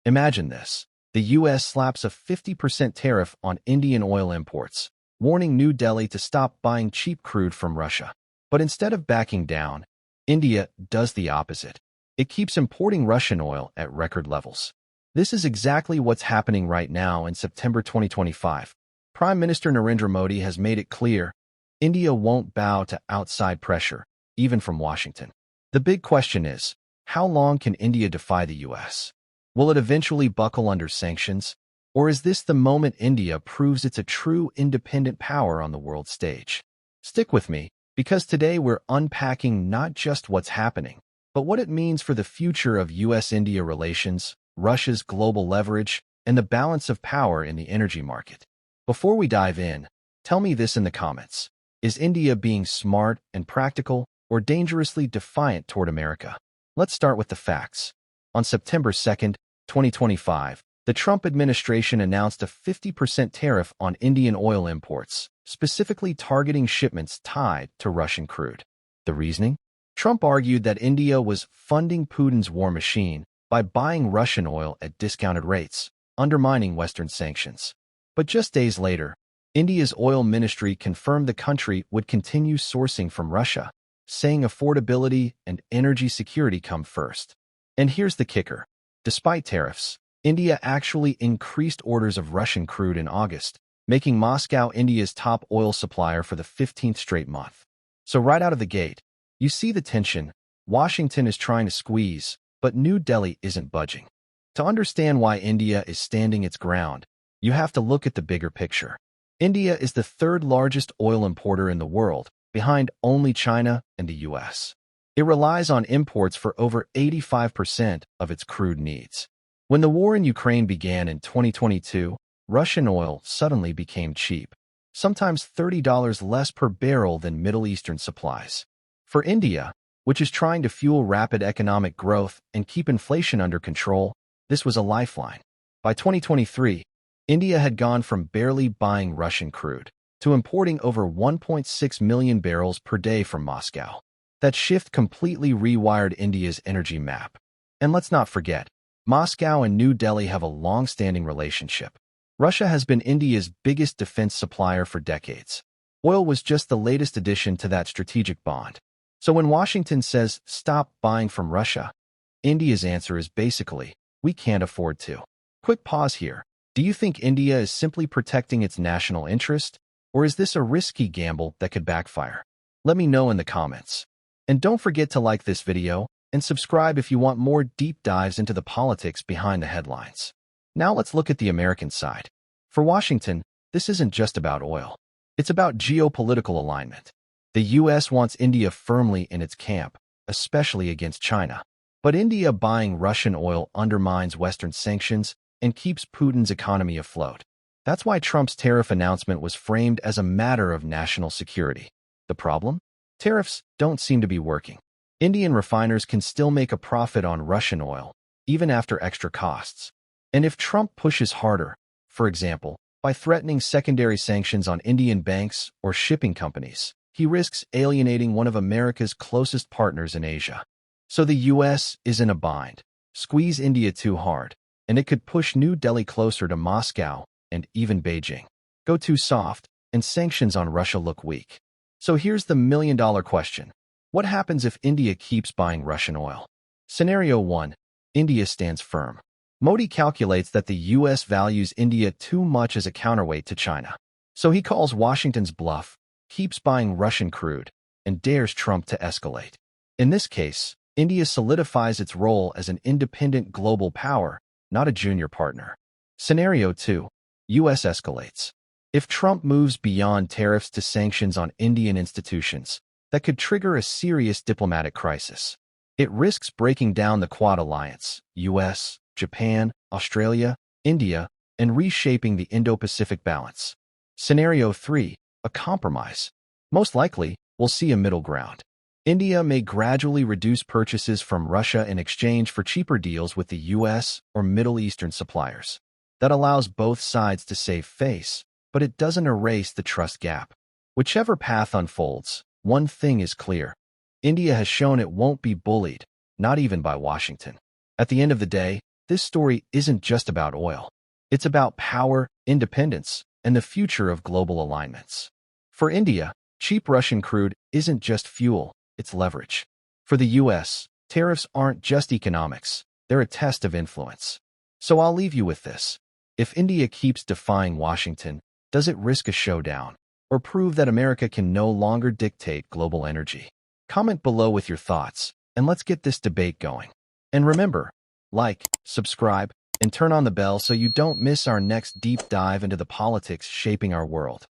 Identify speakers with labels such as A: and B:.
A: Imagine this. The U.S. slaps a 50% tariff on Indian oil imports, warning New Delhi to stop buying cheap crude from Russia. But instead of backing down, India does the opposite. It keeps importing Russian oil at record levels. This is exactly what's happening right now in September 2025. Prime Minister Narendra Modi has made it clear India won't bow to outside pressure, even from Washington. The big question is, how long can India defy the U.S.? Will it eventually buckle under sanctions? Or is this the moment India proves it's a true independent power on the world stage? Stick with me, because today we're unpacking not just what's happening, but what it means for the future of U.S.-India relations, Russia's global leverage, and the balance of power in the energy market. Before we dive in, tell me this in the comments. Is India being smart and practical, or dangerously defiant toward America? Let's start with the facts. On September 2nd, 2025, the Trump administration announced a 50% tariff on Indian oil imports, specifically targeting shipments tied to Russian crude. The reasoning? Trump argued that India was funding Putin's war machine by buying Russian oil at discounted rates, undermining Western sanctions. But just days later, India's oil ministry confirmed the country would continue sourcing from Russia, saying affordability and energy security come first. And here's the kicker. Despite tariffs, India actually increased orders of Russian crude in August, making Moscow India's top oil supplier for the 15th straight month. So right out of the gate, you see the tension. Washington is trying to squeeze, but New Delhi isn't budging. To understand why India is standing its ground, you have to look at the bigger picture. India is the third largest oil importer in the world, behind only China and the U.S. It relies on imports for over 85% of its crude needs. When the war in Ukraine began in 2022, Russian oil suddenly became cheap, sometimes $30 less per barrel than Middle Eastern supplies. For India, which is trying to fuel rapid economic growth and keep inflation under control, this was a lifeline. By 2023, India had gone from barely buying Russian crude to importing over 1.6 million barrels per day from Moscow. That shift completely rewired India's energy map. And let's not forget, Moscow and New Delhi have a long-standing relationship. Russia has been India's biggest defense supplier for decades. Oil was just the latest addition to that strategic bond. So when Washington says, stop buying from Russia, India's answer is basically, we can't afford to. Quick pause here. Do you think India is simply protecting its national interest, or is this a risky gamble that could backfire? Let me know in the comments. And don't forget to like this video and subscribe if you want more deep dives into the politics behind the headlines. Now let's look at the American side. For Washington, this isn't just about oil. It's about geopolitical alignment. The U.S. wants India firmly in its camp, especially against China. But India buying Russian oil undermines Western sanctions and keeps Putin's economy afloat. That's why Trump's tariff announcement was framed as a matter of national security. The problem? Tariffs don't seem to be working. Indian refiners can still make a profit on Russian oil, even after extra costs. And if Trump pushes harder, for example, by threatening secondary sanctions on Indian banks or shipping companies, he risks alienating one of America's closest partners in Asia. So the U.S. is in a bind. Squeeze India too hard, and it could push New Delhi closer to Moscow and even Beijing. Go too soft, and sanctions on Russia look weak. So here's the million-dollar question. What happens if India keeps buying Russian oil? Scenario 1. India stands firm. Modi calculates that the U.S. values India too much as a counterweight to China. So he calls Washington's bluff, keeps buying Russian crude, and dares Trump to escalate. In this case, India solidifies its role as an independent global power, not a junior partner. Scenario 2. U.S. escalates. If Trump moves beyond tariffs to sanctions on Indian institutions, that could trigger a serious diplomatic crisis. It risks breaking down the Quad alliance, U.S., Japan, Australia, India, and reshaping the Indo-Pacific balance. Scenario 3. A compromise. Most likely, we'll see a middle ground. India may gradually reduce purchases from Russia in exchange for cheaper deals with the U.S. or Middle Eastern suppliers. That allows both sides to save face, but it doesn't erase the trust gap. Whichever path unfolds, one thing is clear. India has shown it won't be bullied, not even by Washington. At the end of the day, this story isn't just about oil. It's about power, independence, and the future of global alignments. For India, cheap Russian crude isn't just fuel, it's leverage. For the U.S., tariffs aren't just economics, they're a test of influence. So I'll leave you with this. If India keeps defying Washington, does it risk a showdown, or prove that America can no longer dictate global energy? Comment below with your thoughts, and let's get this debate going. And remember, like, subscribe, and turn on the bell so you don't miss our next deep dive into the politics shaping our world.